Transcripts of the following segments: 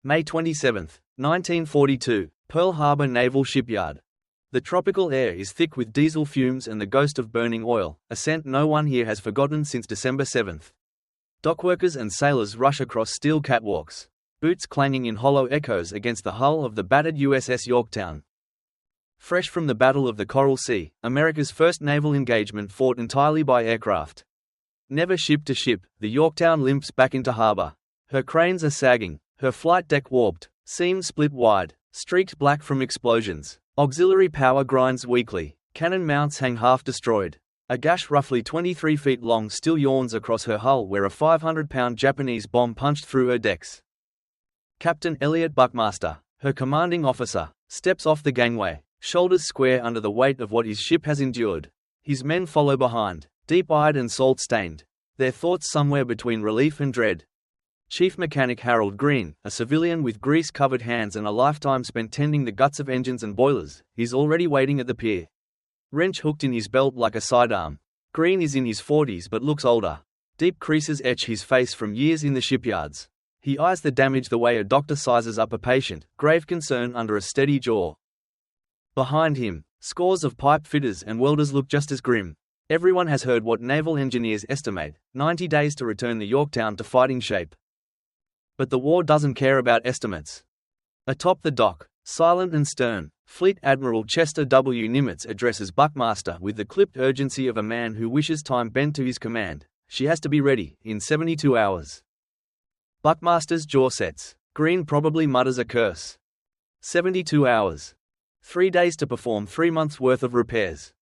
May 27, 1942, Pearl Harbor Naval Shipyard. The tropical air is thick with diesel fumes and the ghost of burning oil, a scent no one here has forgotten since December 7. Dockworkers and sailors rush across steel catwalks, boots clanging in hollow echoes against the hull of the battered USS Yorktown. Fresh from the Battle of the Coral Sea, America's first naval engagement fought entirely by aircraft. Never ship to ship, the Yorktown limps back into harbor. Her cranes are sagging, her flight deck warped, seams split wide, streaked black from explosions. Auxiliary power grinds weakly, cannon mounts hang half destroyed. A gash roughly 23 feet long still yawns across her hull where a 500-pound Japanese bomb punched through her decks. Captain Elliot Buckmaster, her commanding officer, steps off the gangway, shoulders square under the weight of what his ship has endured. His men follow behind, deep-eyed and salt-stained, their thoughts somewhere between relief and dread. Chief Mechanic Harold Green, a civilian with grease-covered hands and a lifetime spent tending the guts of engines and boilers, is already waiting at the pier. Wrench hooked in his belt like a sidearm. Green is in his 40s but looks older. Deep creases etch his face from years in the shipyards. He eyes the damage the way a doctor sizes up a patient, grave concern under a steady jaw. Behind him, scores of pipe fitters and welders look just as grim. Everyone has heard what naval engineers estimate, 90 days to return the Yorktown to fighting shape. But the war doesn't care about estimates. Atop the dock, silent and stern, Fleet Admiral Chester W. Nimitz addresses Buckmaster with the clipped urgency of a man who wishes time bent to his command. She has to be ready, in 72 hours. Buckmaster's jaw sets. Green probably mutters a curse. 72 hours. 3 days to perform 3 months' worth of repairs.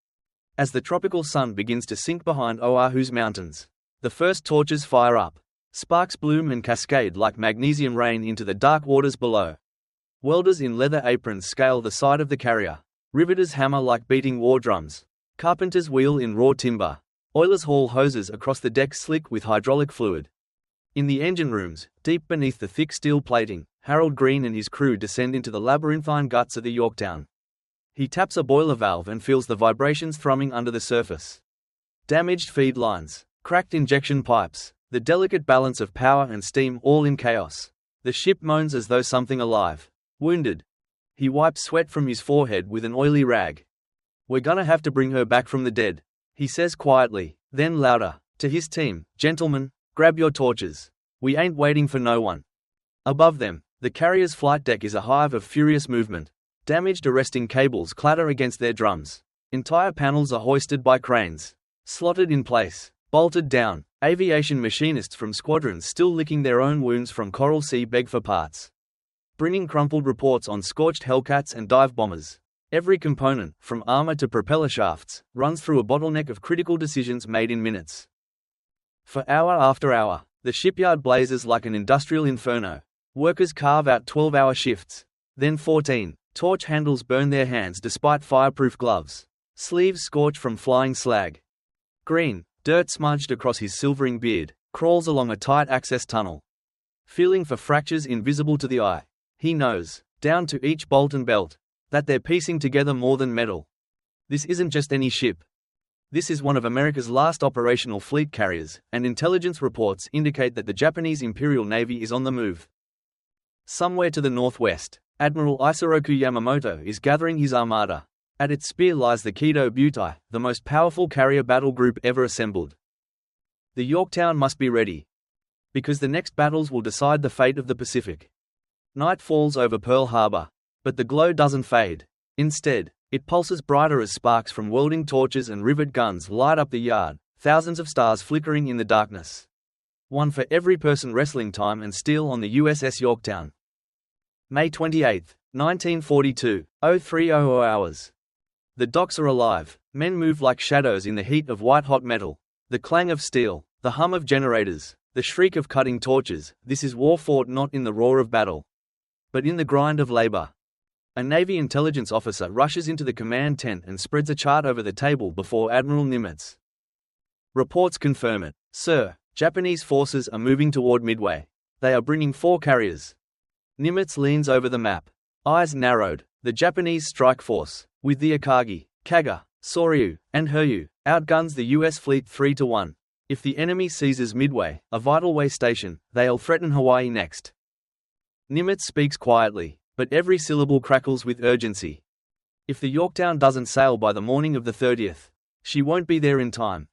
As the tropical sun begins to sink behind Oahu's mountains, the first torches fire up. Sparks bloom and cascade like magnesium rain into the dark waters below. Welders in leather aprons scale the side of the carrier. Riveters hammer like beating war drums. Carpenters wheel in raw timber. Oilers haul hoses across the deck slick with hydraulic fluid. In the engine rooms, deep beneath the thick steel plating, Harold Green and his crew descend into the labyrinthine guts of the Yorktown. He taps a boiler valve and feels the vibrations thrumming under the surface. Damaged feed lines, cracked injection pipes, the delicate balance of power and steam all in chaos. The ship moans as though something alive. Wounded. He wipes sweat from his forehead with an oily rag. "We're gonna have to bring her back from the dead," he says quietly, then louder, to his team, "Gentlemen, grab your torches. We ain't waiting for no one." Above them, the carrier's flight deck is a hive of furious movement. Damaged arresting cables clatter against their drums. Entire panels are hoisted by cranes. Slotted in place. Bolted down. Aviation machinists from squadrons still licking their own wounds from Coral Sea beg for parts. Bringing crumpled reports on scorched Hellcats and dive bombers. Every component, from armor to propeller shafts, runs through a bottleneck of critical decisions made in minutes. For hour after hour, the shipyard blazes like an industrial inferno. Workers carve out 12-hour shifts. Then 14. Torch handles burn their hands despite fireproof gloves. Sleeves scorch from flying slag. Green, dirt smudged across his silvering beard, crawls along a tight access tunnel. Feeling for fractures invisible to the eye. He knows, down to each bolt and belt, that they're piecing together more than metal. This isn't just any ship. This is one of America's last operational fleet carriers, and intelligence reports indicate that the Japanese Imperial Navy is on the move. Somewhere to the northwest, Admiral Isoroku Yamamoto is gathering his armada. At its spear lies the Kido Butai, the most powerful carrier battle group ever assembled. The Yorktown must be ready, because the next battles will decide the fate of the Pacific. Night falls over Pearl Harbor, but the glow doesn't fade. Instead, it pulses brighter as sparks from welding torches and rivet guns light up the yard, thousands of stars flickering in the darkness. One for every person wrestling time and steel on the USS Yorktown. May 28, 1942, 0300 hours. The docks are alive. Men move like shadows in the heat of white-hot metal. The clang of steel, the hum of generators, the shriek of cutting torches. This is war fought not in the roar of battle, but in the grind of labor. A Navy intelligence officer rushes into the command tent and spreads a chart over the table before Admiral Nimitz. Reports confirm it. "Sir, Japanese forces are moving toward Midway. They are bringing 4 carriers." Nimitz leans over the map. Eyes narrowed. The Japanese strike force, with the Akagi, Kaga, Soryu, and Hiryu, outguns the U.S. fleet 3-1. If the enemy seizes Midway, a vital way station, they'll threaten Hawaii next. Nimitz speaks quietly, but every syllable crackles with urgency. If the Yorktown doesn't sail by the morning of the 30th, she won't be there in time.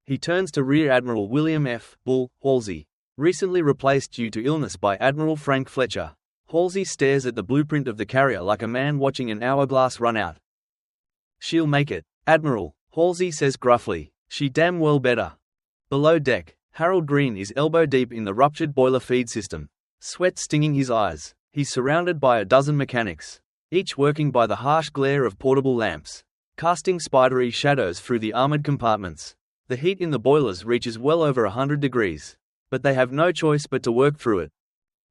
He turns to Rear Admiral William F. Bull Halsey, recently replaced due to illness by Admiral Frank Fletcher. Halsey stares at the blueprint of the carrier like a man watching an hourglass run out. "She'll make it, Admiral," Halsey says gruffly. "She damn well better." Below deck, Harold Green is elbow-deep in the ruptured boiler feed system, sweat stinging his eyes. He's surrounded by a dozen mechanics, each working by the harsh glare of portable lamps, casting spidery shadows through the armored compartments. The heat in the boilers reaches well over 100 degrees, but they have no choice but to work through it.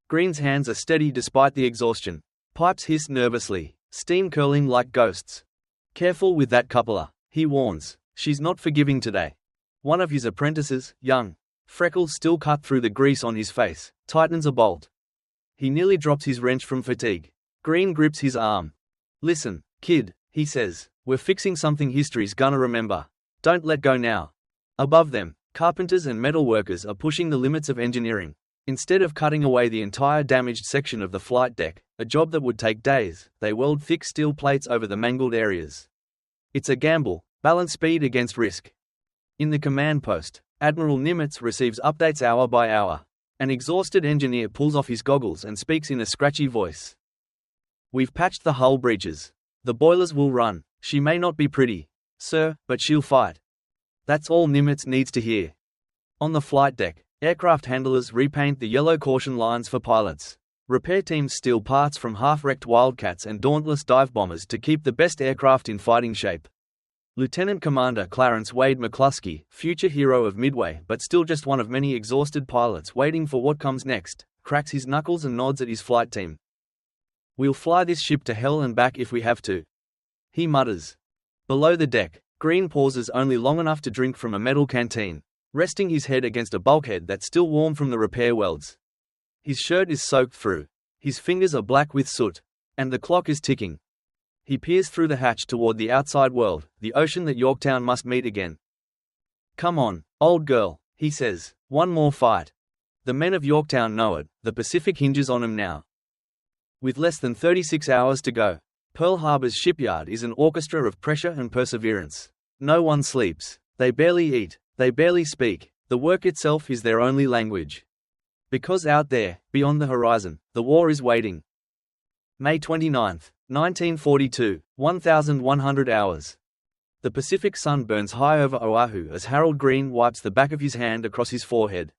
Green's hands are steady despite the exhaustion. Pipes hiss nervously, steam curling like ghosts. "Careful with that cupola," he warns. "She's not forgiving today." One of his apprentices, young, freckles still cut through the grease on his face, tightens a bolt. He nearly drops his wrench from fatigue. Green grips his arm. "Listen, kid," he says, "we're fixing something history's gonna remember. Don't let go now." Above them, carpenters and metal workers are pushing the limits of engineering. Instead of cutting away the entire damaged section of the flight deck, a job that would take days, they weld thick steel plates over the mangled areas. It's a gamble, balance speed against risk. In the command post, Admiral Nimitz receives updates hour by hour. An exhausted engineer pulls off his goggles and speaks in a scratchy voice. "We've patched the hull breaches. The boilers will run. She may not be pretty, sir, but she'll fight." That's all Nimitz needs to hear. On the flight deck, aircraft handlers repaint the yellow caution lines for pilots. Repair teams steal parts from half-wrecked Wildcats and dauntless dive bombers to keep the best aircraft in fighting shape. Lieutenant Commander Clarence Wade McCluskey, future hero of Midway but still just one of many exhausted pilots waiting for what comes next, cracks his knuckles and nods at his flight team. "We'll fly this ship to hell and back if we have to," he mutters. Below the deck, Green pauses only long enough to drink from a metal canteen, resting his head against a bulkhead that's still warm from the repair welds. His shirt is soaked through, his fingers are black with soot, and the clock is ticking. He peers through the hatch toward the outside world, the ocean that Yorktown must meet again. "Come on, old girl," he says, "one more fight." The men of Yorktown know it, the Pacific hinges on 'em now. With less than 36 hours to go, Pearl Harbor's shipyard is an orchestra of pressure and perseverance. No one sleeps, they barely eat, they barely speak, the work itself is their only language. Because out there, beyond the horizon, the war is waiting. May 29, 1942, 1100 hours. The Pacific sun burns high over Oahu as Harold Green wipes the back of his hand across his forehead,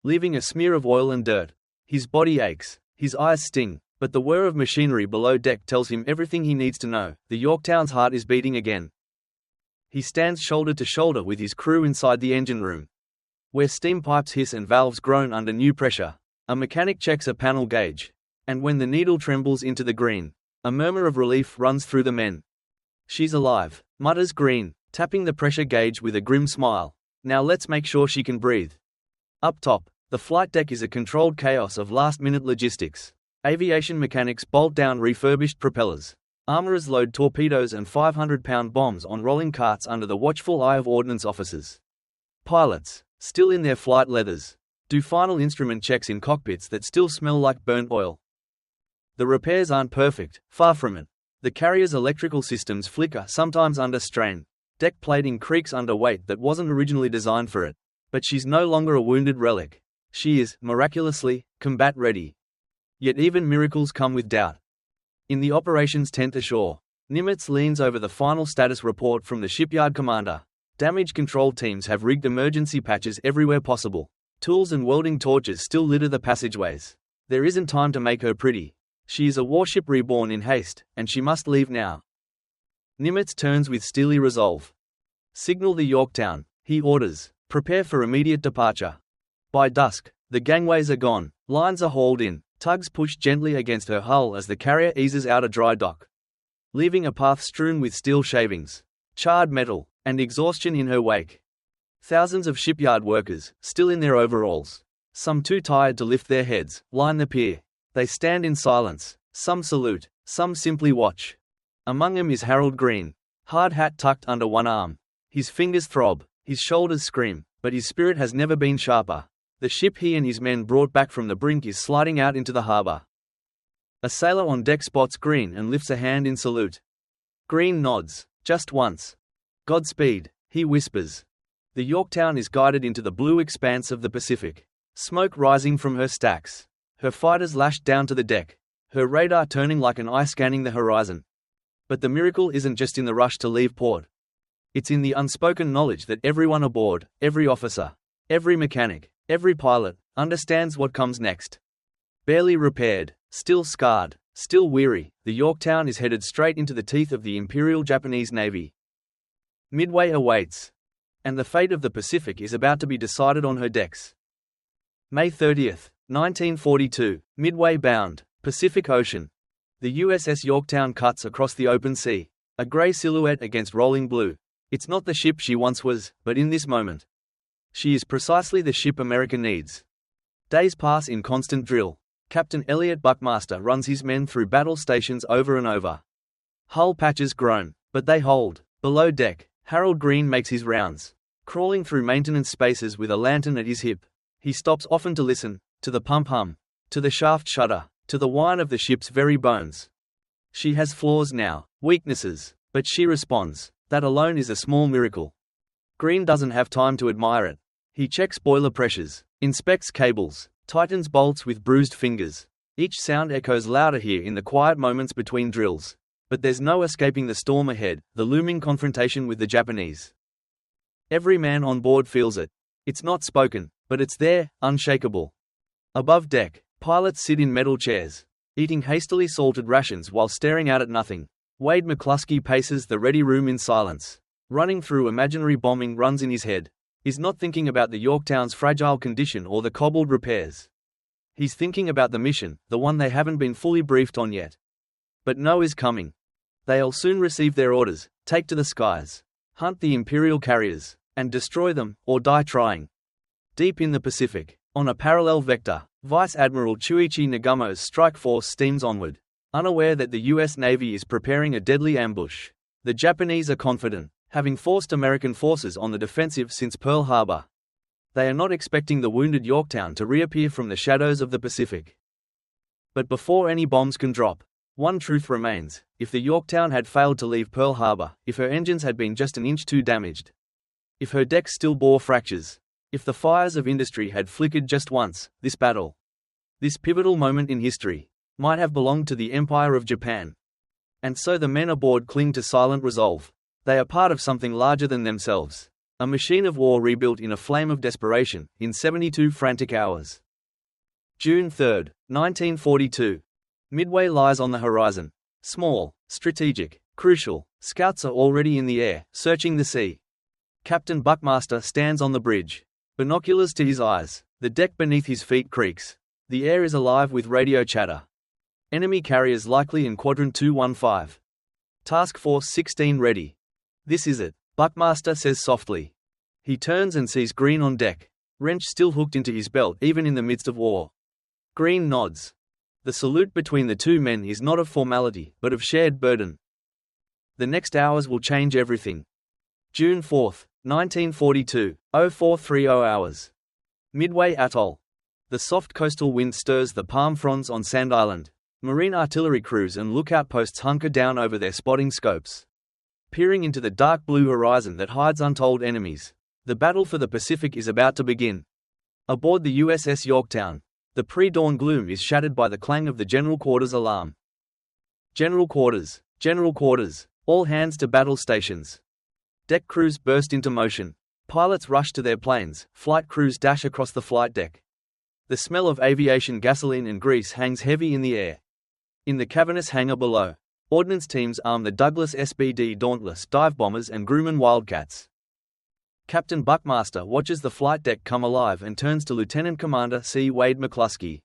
leaving a smear of oil and dirt. His body aches, his eyes sting, but the whir of machinery below deck tells him everything he needs to know. The Yorktown's heart is beating again. He stands shoulder to shoulder with his crew inside the engine room, where steam pipes hiss and valves groan under new pressure. A mechanic checks a panel gauge, and when the needle trembles into the green, a murmur of relief runs through the men. "She's alive," mutters Green, tapping the pressure gauge with a grim smile. "Now let's make sure she can breathe." Up top, the flight deck is a controlled chaos of last-minute logistics. Aviation mechanics bolt down refurbished propellers. Armorers load torpedoes and 500-pound bombs on rolling carts under the watchful eye of ordnance officers. Pilots, still in their flight leathers, do final instrument checks in cockpits that still smell like burnt oil. The repairs aren't perfect, far from it. The carrier's electrical systems flicker, sometimes under strain. Deck plating creaks under weight that wasn't originally designed for it. But she's no longer a wounded relic. She is, miraculously, combat-ready. Yet even miracles come with doubt. In the operations tent ashore, Nimitz leans over the final status report from the shipyard commander. Damage control teams have rigged emergency patches everywhere possible. Tools and welding torches still litter the passageways. There isn't time to make her pretty. She is a warship reborn in haste, and she must leave now. Nimitz turns with steely resolve. "Signal the Yorktown," he orders. "Prepare for immediate departure." By dusk, the gangways are gone, lines are hauled in, tugs push gently against her hull as the carrier eases out of dry dock, leaving a path strewn with steel shavings, charred metal, and exhaustion in her wake. Thousands of shipyard workers, still in their overalls, some too tired to lift their heads, line the pier. They stand in silence, some salute, some simply watch. Among them is Harold Green, hard hat tucked under one arm. His fingers throb, his shoulders scream, but his spirit has never been sharper. The ship he and his men brought back from the brink is sliding out into the harbor. A sailor on deck spots Green and lifts a hand in salute. Green nods, just once. "Godspeed," he whispers. The Yorktown is guided into the blue expanse of the Pacific. Smoke rising from her stacks. Her fighters lashed down to the deck, her radar turning like an eye scanning the horizon. But the miracle isn't just in the rush to leave port. It's in the unspoken knowledge that everyone aboard, every officer, every mechanic, every pilot, understands what comes next. Barely repaired, still scarred, still weary, the Yorktown is headed straight into the teeth of the Imperial Japanese Navy. Midway awaits. And the fate of the Pacific is about to be decided on her decks. May 30, 1942, Midway bound, Pacific Ocean. The USS Yorktown cuts across the open sea, a grey silhouette against rolling blue. It's not the ship she once was, but in this moment, she is precisely the ship America needs. Days pass in constant drill. Captain Elliot Buckmaster runs his men through battle stations over and over. Hull patches groan, but they hold. Below deck, Harold Green makes his rounds, crawling through maintenance spaces with a lantern at his hip. He stops often to listen, to the pump hum, to the shaft shudder, to the whine of the ship's very bones. She has flaws now, weaknesses, but she responds. That alone is a small miracle. Green doesn't have time to admire it. He checks boiler pressures, inspects cables, tightens bolts with bruised fingers. Each sound echoes louder here in the quiet moments between drills. But there's no escaping the storm ahead, the looming confrontation with the Japanese. Every man on board feels it. It's not spoken, but it's there, unshakable. Above deck, pilots sit in metal chairs, eating hastily salted rations while staring out at nothing. Wade McCluskey paces the ready room in silence. Running through imaginary bombing runs in his head. He's not thinking about the Yorktown's fragile condition or the cobbled repairs. He's thinking about the mission, the one they haven't been fully briefed on yet. But no is coming. They'll soon receive their orders: take to the skies, hunt the Imperial carriers, and destroy them, or die trying. Deep in the Pacific, on a parallel vector, Vice Admiral Chuichi Nagumo's strike force steams onward, unaware that the US Navy is preparing a deadly ambush. The Japanese are confident, having forced American forces on the defensive since Pearl Harbor. They are not expecting the wounded Yorktown to reappear from the shadows of the Pacific. But before any bombs can drop, one truth remains: if the Yorktown had failed to leave Pearl Harbor, if her engines had been just an inch too damaged, if her decks still bore fractures, if the fires of industry had flickered just once, this battle, this pivotal moment in history, might have belonged to the Empire of Japan. And so the men aboard cling to silent resolve. They are part of something larger than themselves, a machine of war rebuilt in a flame of desperation, in 72 frantic hours. June 3, 1942. Midway lies on the horizon. Small, strategic, crucial. Scouts are already in the air, searching the sea. Captain Buckmaster stands on the bridge, binoculars to his eyes. The deck beneath his feet creaks. The air is alive with radio chatter. Enemy carriers likely in Quadrant 215. Task Force 16 ready. This is it, Buckmaster says softly. He turns and sees Green on deck, wrench still hooked into his belt even in the midst of war. Green nods. The salute between the two men is not of formality, but of shared burden. The next hours will change everything. June 4, 1942, 0430 hours. Midway Atoll. The soft coastal wind stirs the palm fronds on Sand Island. Marine artillery crews and lookout posts hunker down over their spotting scopes, peering into the dark blue horizon that hides untold enemies. The battle for the Pacific is about to begin. Aboard the USS Yorktown, the pre-dawn gloom is shattered by the clang of the General Quarters alarm. General Quarters, General Quarters, all hands to battle stations. Deck crews burst into motion. Pilots rush to their planes, flight crews dash across the flight deck. The smell of aviation gasoline and grease hangs heavy in the air. In the cavernous hangar below, ordnance teams arm the Douglas SBD Dauntless dive bombers and Grumman Wildcats. Captain Buckmaster watches the flight deck come alive and turns to Lieutenant Commander C. Wade McCluskey,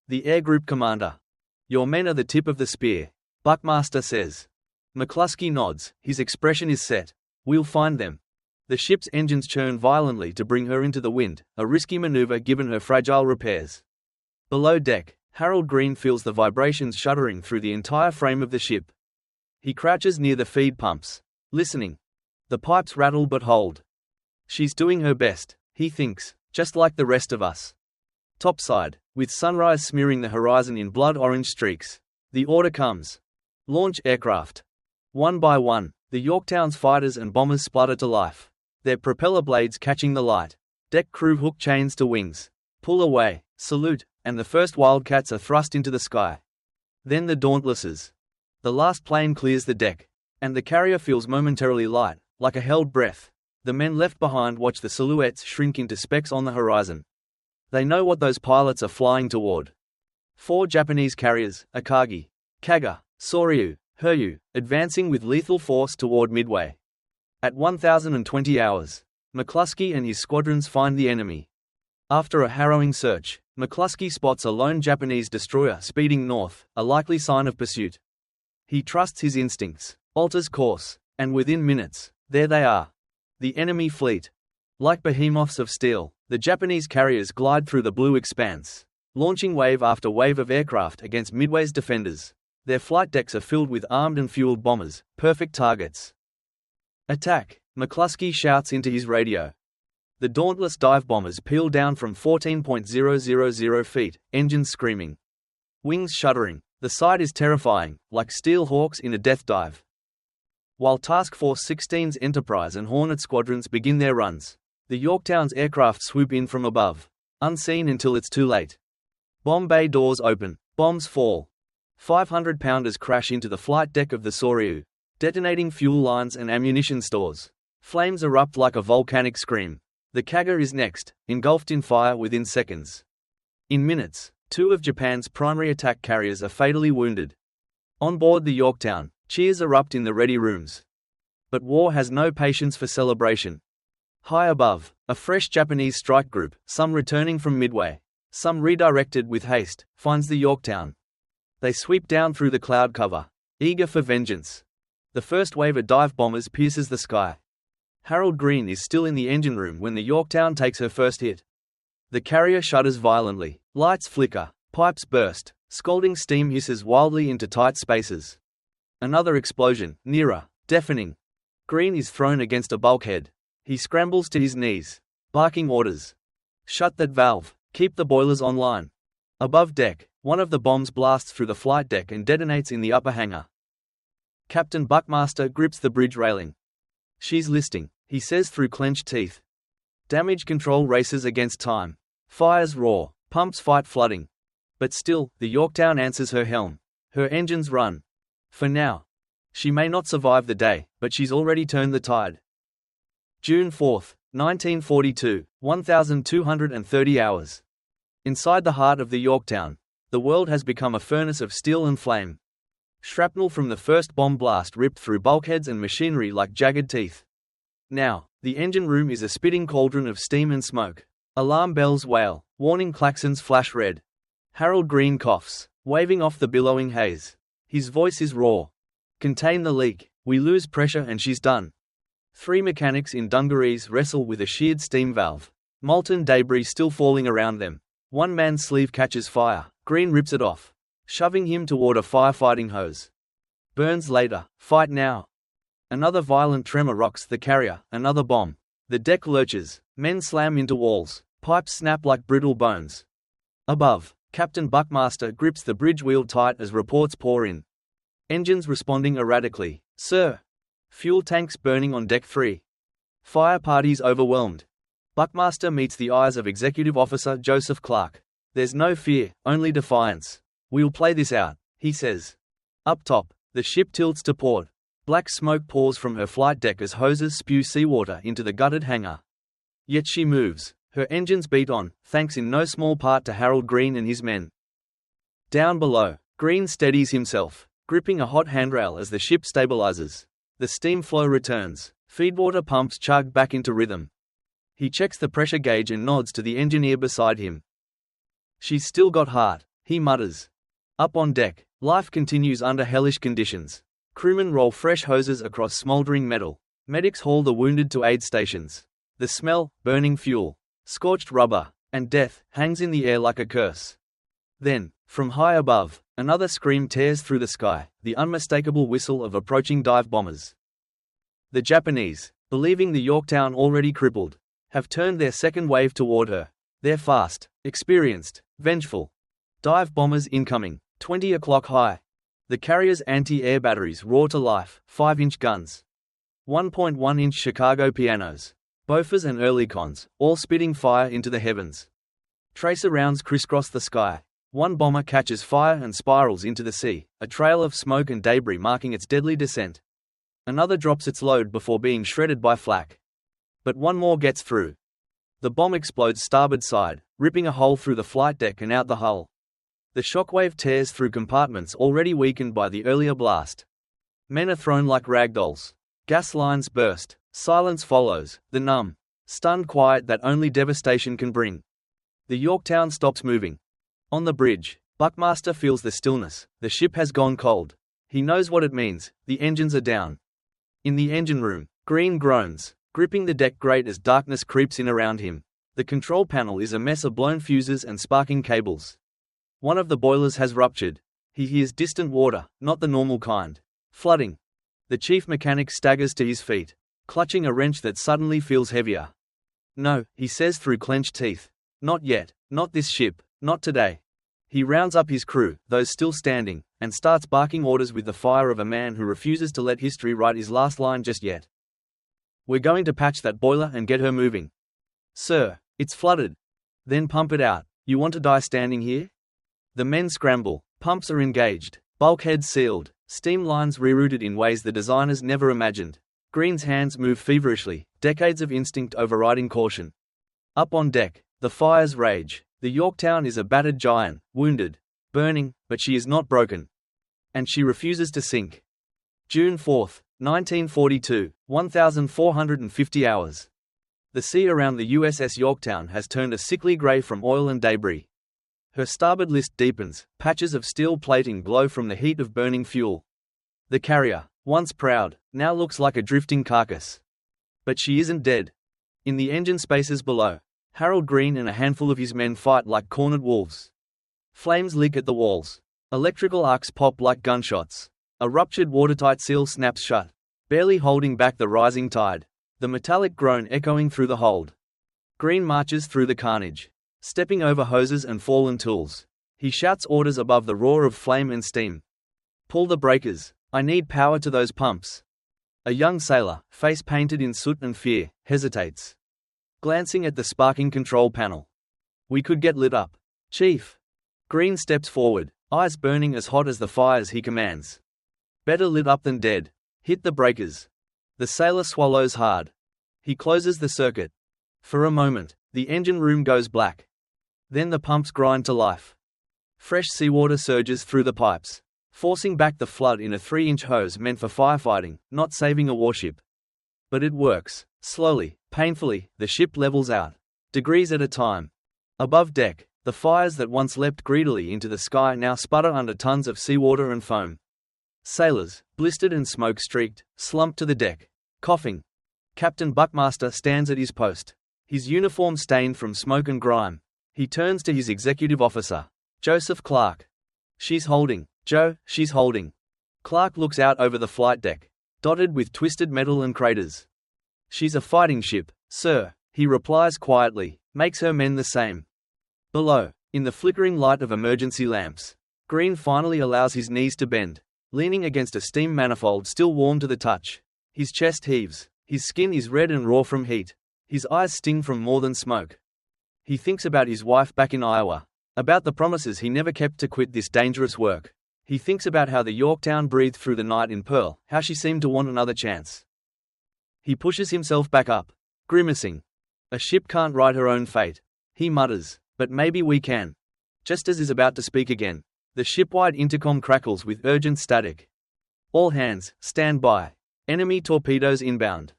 the Air Group Commander. "Your men are the tip of the spear," Buckmaster says. McCluskey nods, his expression is set. "We'll find them." The ship's engines churn violently to bring her into the wind, a risky maneuver given her fragile repairs. Below deck, Harold Green feels the vibrations shuddering through the entire frame of the ship. He crouches near the feed pumps, listening. The pipes rattle but hold. She's doing her best, he thinks, just like the rest of us. Topside, with sunrise smearing the horizon in blood-orange streaks, The order comes. Launch aircraft. One by one, the Yorktown's fighters and bombers splutter to life, their propeller blades catching the light. Deck crew hook chains to wings. Pull away, salute, and the first Wildcats are thrust into the sky. Then the Dauntlesses. The last plane clears the deck, and the carrier feels momentarily light, like a held breath. The men left behind watch the silhouettes shrink into specks on the horizon. They know what those pilots are flying toward. 4 Japanese carriers, Akagi, Kaga, Soryu, Hiryu, advancing with lethal force toward Midway. At 1020 hours, McCluskey and his squadrons find the enemy. After a harrowing search, McCluskey spots a lone Japanese destroyer speeding north, a likely sign of pursuit. He trusts his instincts, alters course, and within minutes, there they are. The enemy fleet. Like behemoths of steel, the Japanese carriers glide through the blue expanse, launching wave after wave of aircraft against Midway's defenders. Their flight decks are filled with armed and fueled bombers, perfect targets. Attack! McCluskey shouts into his radio. The dauntless dive bombers peel down from 14,000 feet, engines screaming, wings shuddering. The sight is terrifying, like steel hawks in a death dive. While Task Force 16's Enterprise and Hornet squadrons begin their runs, the Yorktown's aircraft swoop in from above, unseen until it's too late. Bomb bay doors open, bombs fall. 500-pounders crash into the flight deck of the Soryu, detonating fuel lines and ammunition stores. Flames erupt like a volcanic scream. The Kaga is next, engulfed in fire within seconds. In minutes, 2 of Japan's primary attack carriers are fatally wounded. On board the Yorktown, cheers erupt in the ready rooms. But war has no patience for celebration. High above, a fresh Japanese strike group, some returning from Midway, some redirected with haste, finds the Yorktown. They sweep down through the cloud cover, eager for vengeance. The first wave of dive bombers pierces the sky. Harold Green is still in the engine room when the Yorktown takes her first hit. The carrier shudders violently, lights flicker, pipes burst, scalding steam hisses wildly into tight spaces. Another explosion, nearer, deafening. Green is thrown against a bulkhead. He scrambles to his knees, barking orders. Shut that valve, keep the boilers online. Above deck, one of the bombs blasts through the flight deck and detonates in the upper hangar. Captain Buckmaster grips the bridge railing. She's listing, he says through clenched teeth. Damage control races against time. Fires roar, pumps fight flooding. But still, the Yorktown answers her helm. Her engines run. For now. She may not survive the day, but she's already turned the tide. June 4, 1942, 1230 hours. Inside the heart of the Yorktown, the world has become a furnace of steel and flame. Shrapnel from the first bomb blast ripped through bulkheads and machinery like jagged teeth. Now, the engine room is a spitting cauldron of steam and smoke. Alarm bells wail, warning klaxons flash red. Harold Green coughs, waving off the billowing haze. His voice is raw. Contain the leak, we lose pressure and she's done. 3 mechanics in dungarees wrestle with a sheared steam valve. Molten debris still falling around them. One man's sleeve catches fire. Green rips it off, shoving him toward a firefighting hose. Burns later, fight now. Another violent tremor rocks the carrier, another bomb. The deck lurches, men slam into walls, pipes snap like brittle bones. Above, Captain Buckmaster grips the bridge wheel tight as reports pour in. Engines responding erratically. Sir. Fuel tanks burning on deck 3. Fire parties overwhelmed. Buckmaster meets the eyes of Executive Officer Joseph Clark. There's no fear, only defiance. We'll play this out, he says. Up top, the ship tilts to port. Black smoke pours from her flight deck as hoses spew seawater into the gutted hangar. Yet she moves. Her engines beat on, thanks in no small part to Harold Green and his men. Down below, Green steadies himself, gripping a hot handrail as the ship stabilizes. The steam flow returns. Feedwater pumps chug back into rhythm. He checks the pressure gauge and nods to the engineer beside him. She's still got heart, he mutters. Up on deck, life continues under hellish conditions. Crewmen roll fresh hoses across smoldering metal. Medics haul the wounded to aid stations. The smell, burning fuel, scorched rubber, and death hangs in the air like a curse. Then, from high above, another scream tears through the sky, the unmistakable whistle of approaching dive bombers. The Japanese, believing the Yorktown already crippled, have turned their second wave toward her. They're fast, experienced, vengeful. Dive bombers incoming, 20 o'clock high. The carrier's anti-air batteries roar to life, 5-inch guns. 1.1-inch Chicago pianos, Bofors and Ehrlichons, all spitting fire into the heavens. Tracer rounds crisscross the sky. One bomber catches fire and spirals into the sea, a trail of smoke and debris marking its deadly descent. Another drops its load before being shredded by flak. But one more gets through. The bomb explodes starboard side, ripping a hole through the flight deck and out the hull. The shockwave tears through compartments already weakened by the earlier blast. Men are thrown like ragdolls. Gas lines burst. Silence follows, the numb, stunned quiet that only devastation can bring. The Yorktown stops moving. On the bridge, Buckmaster feels the stillness. The ship has gone cold. He knows what it means. The engines are down. In the engine room, Green groans, gripping the deck grate as darkness creeps in around him. The control panel is a mess of blown fuses and sparking cables. One of the boilers has ruptured. He hears distant water, not the normal kind. Flooding. The chief mechanic staggers to his feet, clutching a wrench that suddenly feels heavier. No, he says through clenched teeth. Not yet, not this ship, not today. He rounds up his crew, those still standing, and starts barking orders with the fire of a man who refuses to let history write his last line just yet. We're going to patch that boiler and get her moving. Sir, it's flooded. Then pump it out. You want to die standing here? The men scramble, pumps are engaged, bulkheads sealed, steam lines rerouted in ways the designers never imagined. Green's hands move feverishly, decades of instinct overriding caution. Up on deck, the fires rage. The Yorktown is a battered giant, wounded, burning, but she is not broken. And she refuses to sink. June 4, 1942, 1,450 hours. The sea around the USS Yorktown has turned a sickly grey from oil and debris. Her starboard list deepens, patches of steel plating glow from the heat of burning fuel. The carrier, once proud, now looks like a drifting carcass. But she isn't dead. In the engine spaces below, Harold Green and a handful of his men fight like cornered wolves. Flames lick at the walls. Electrical arcs pop like gunshots. A ruptured watertight seal snaps shut, barely holding back the rising tide. The metallic groan echoing through the hold. Green marches through the carnage, stepping over hoses and fallen tools. He shouts orders above the roar of flame and steam. Pull the breakers. I need power to those pumps. A young sailor, face painted in soot and fear, hesitates, glancing at the sparking control panel. We could get lit up. Chief. Green steps forward, eyes burning as hot as the fires he commands. Better lit up than dead. Hit the breakers. The sailor swallows hard. He closes the circuit. For a moment, the engine room goes black. Then the pumps grind to life. Fresh seawater surges through the pipes, forcing back the flood in a 3-inch hose meant for firefighting, not saving a warship. But it works. Slowly, painfully, the ship levels out, degrees at a time. Above deck, the fires that once leapt greedily into the sky now sputter under tons of seawater and foam. Sailors, blistered and smoke-streaked, slump to the deck, coughing. Captain Buckmaster stands at his post, his uniform stained from smoke and grime. He turns to his executive officer, Joseph Clark. She's holding. Joe, she's holding. Clark looks out over the flight deck, dotted with twisted metal and craters. She's a fighting ship, sir, he replies quietly, makes her men the same. Below, in the flickering light of emergency lamps, Green finally allows his knees to bend, leaning against a steam manifold still warm to the touch. His chest heaves, his skin is red and raw from heat, his eyes sting from more than smoke. He thinks about his wife back in Iowa, about the promises he never kept to quit this dangerous work. He thinks about how the Yorktown breathed through the night in Pearl, how she seemed to want another chance. He pushes himself back up, grimacing. A ship can't write her own fate, he mutters, but maybe we can. Just as is about to speak again, the shipwide intercom crackles with urgent static. All hands, stand by. Enemy torpedoes inbound.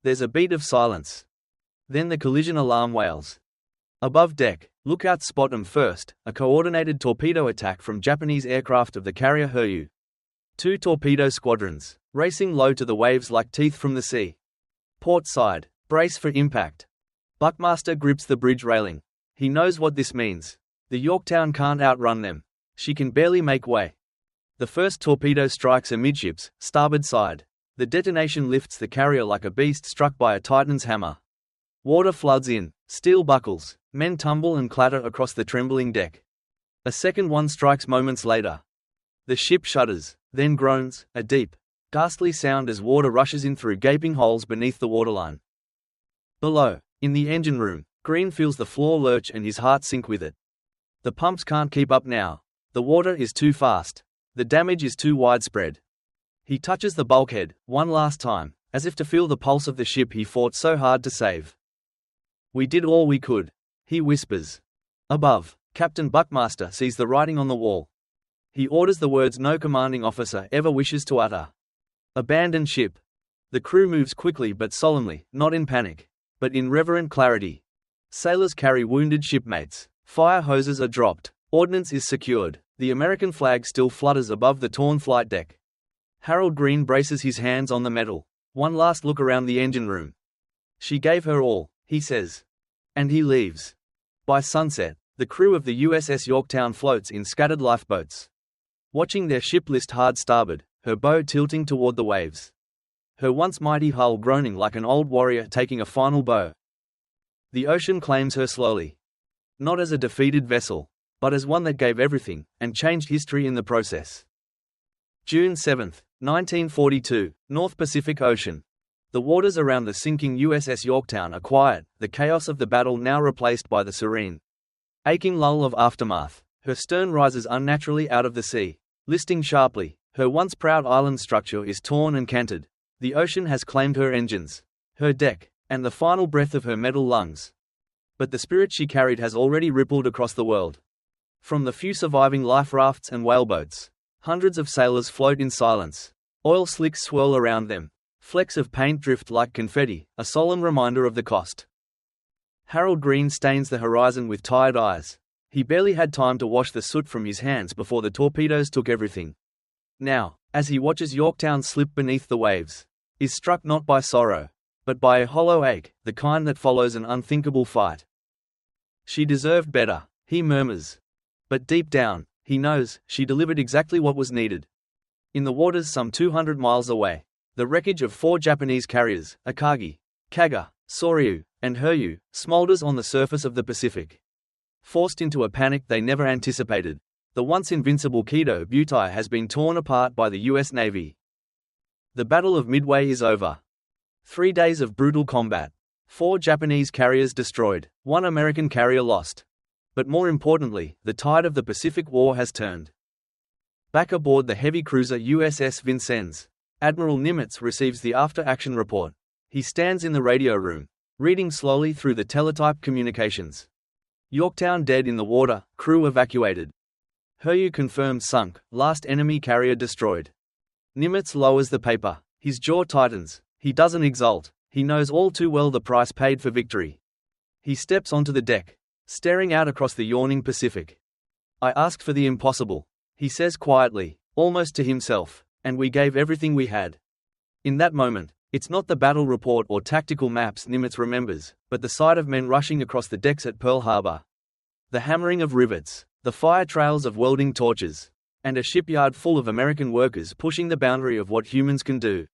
There's a beat of silence. Then the collision alarm wails. Above deck, lookouts spot them first, a coordinated torpedo attack from Japanese aircraft of the carrier Hiryu. 2 torpedo squadrons, racing low to the waves like teeth from the sea. Port side, brace for impact. Buckmaster grips the bridge railing. He knows what this means. The Yorktown can't outrun them. She can barely make way. The first torpedo strikes amidships, starboard side. The detonation lifts the carrier like a beast struck by a titan's hammer. Water floods in, steel buckles, men tumble and clatter across the trembling deck. A second one strikes moments later. The ship shudders, Then groans, a deep, ghastly sound as water rushes in through gaping holes beneath the waterline. Below, in the engine room, Green feels the floor lurch and his heart sink with it. The pumps can't keep up now. The water is too fast. The damage is too widespread. He touches the bulkhead, one last time, as if to feel the pulse of the ship he fought so hard to save. "We did all we could," he whispers. Above, Captain Buckmaster sees the writing on the wall. He orders the words no commanding officer ever wishes to utter. "Abandon ship." The crew moves quickly but solemnly, not in panic, but in reverent clarity. Sailors carry wounded shipmates. Fire hoses are dropped. Ordnance is secured. The American flag still flutters above the torn flight deck. Harold Green braces his hands on the metal. One last look around the engine room. "She gave her all," he says. And he leaves. By sunset, the crew of the USS Yorktown floats in scattered lifeboats, watching their ship list hard starboard, her bow tilting toward the waves, her once mighty hull groaning like an old warrior taking a final bow. The ocean claims her slowly, not as a defeated vessel, but as one that gave everything, and changed history in the process. June 7, 1942, North Pacific Ocean. The waters around the sinking USS Yorktown are quiet, the chaos of the battle now replaced by the serene, aching lull of aftermath. Her stern rises unnaturally out of the sea, listing sharply. Her once proud island structure is torn and canted. The ocean has claimed her engines, her deck, and the final breath of her metal lungs. But the spirit she carried has already rippled across the world. From the few surviving life rafts and whaleboats, hundreds of sailors float in silence. Oil slicks swirl around them. Flecks of paint drift like confetti, a solemn reminder of the cost. Harold Green stains the horizon with tired eyes. He barely had time to wash the soot from his hands before the torpedoes took everything. Now, as he watches Yorktown slip beneath the waves, is struck not by sorrow, but by a hollow ache, the kind that follows an unthinkable fight. "She deserved better," he murmurs. But deep down, he knows, she delivered exactly what was needed. In the waters some 200 miles away, the wreckage of 4 Japanese carriers, Akagi, Kaga, Soryu, and Hiryu, smolders on the surface of the Pacific. Forced into a panic they never anticipated, the once invincible Kido Butai has been torn apart by the US Navy. The Battle of Midway is over. 3 days of brutal combat. 4 Japanese carriers destroyed, 1 American carrier lost. But more importantly, the tide of the Pacific War has turned. Back aboard the heavy cruiser USS Vincennes, Admiral Nimitz receives the after-action report. He stands in the radio room, reading slowly through the teletype communications. Yorktown dead in the water, crew evacuated. Hiryu confirmed sunk, last enemy carrier destroyed. Nimitz lowers the paper. His jaw tightens. He doesn't exult. He knows all too well the price paid for victory. He steps onto the deck, staring out across the yawning Pacific. "I asked for the impossible," he says quietly, almost to himself, "and we gave everything we had." In that moment, it's not the battle report or tactical maps Nimitz remembers, but the sight of men rushing across the decks at Pearl Harbor. The hammering of rivets, the fire trails of welding torches, and a shipyard full of American workers pushing the boundary of what humans can do.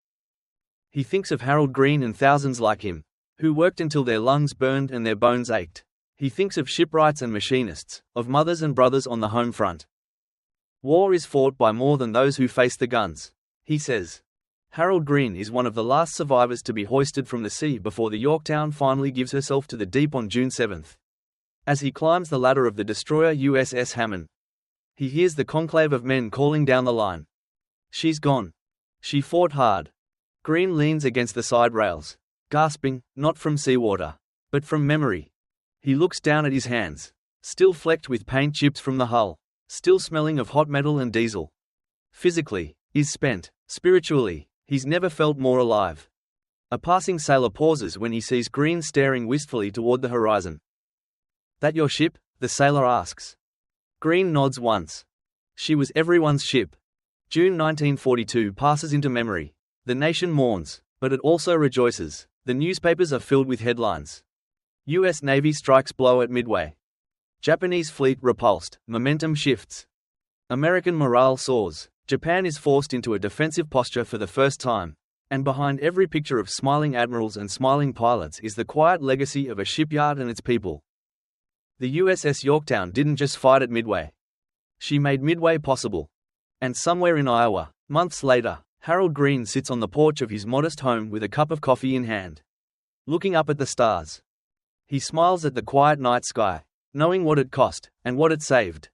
He thinks of Harold Green and thousands like him, who worked until their lungs burned and their bones ached. He thinks of shipwrights and machinists, of mothers and brothers on the home front. "War is fought by more than those who face the guns," he says. Harold Green is one of the last survivors to be hoisted from the sea before the Yorktown finally gives herself to the deep on June 7. As he climbs the ladder of the destroyer USS Hammond, he hears the conclave of men calling down the line. "She's gone. She fought hard." Green leans against the side rails, gasping, not from seawater, but from memory. He looks down at his hands, still flecked with paint chips from the hull, still smelling of hot metal and diesel. Physically, he's spent. Spiritually, he's never felt more alive. A passing sailor pauses when he sees Green staring wistfully toward the horizon. "That your ship?" the sailor asks. Green nods once. She was everyone's ship. June 1942 passes into memory. The nation mourns, but it also rejoices. The newspapers are filled with headlines. U.S. Navy strikes blow at Midway. Japanese fleet repulsed, momentum shifts. American morale soars. Japan is forced into a defensive posture for the first time. And behind every picture of smiling admirals and smiling pilots is the quiet legacy of a shipyard and its people. The USS Yorktown didn't just fight at Midway. She made Midway possible. And somewhere in Iowa, Months later, Harold Green sits on the porch of his modest home with a cup of coffee in hand, looking up at the stars. He smiles at the quiet night sky, knowing what it cost, and what it saved.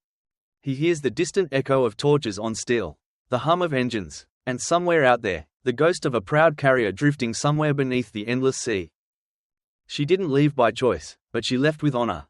He hears the distant echo of torches on steel, the hum of engines, and somewhere out there, the ghost of a proud carrier drifting somewhere beneath the endless sea. She didn't leave by choice, but she left with honor.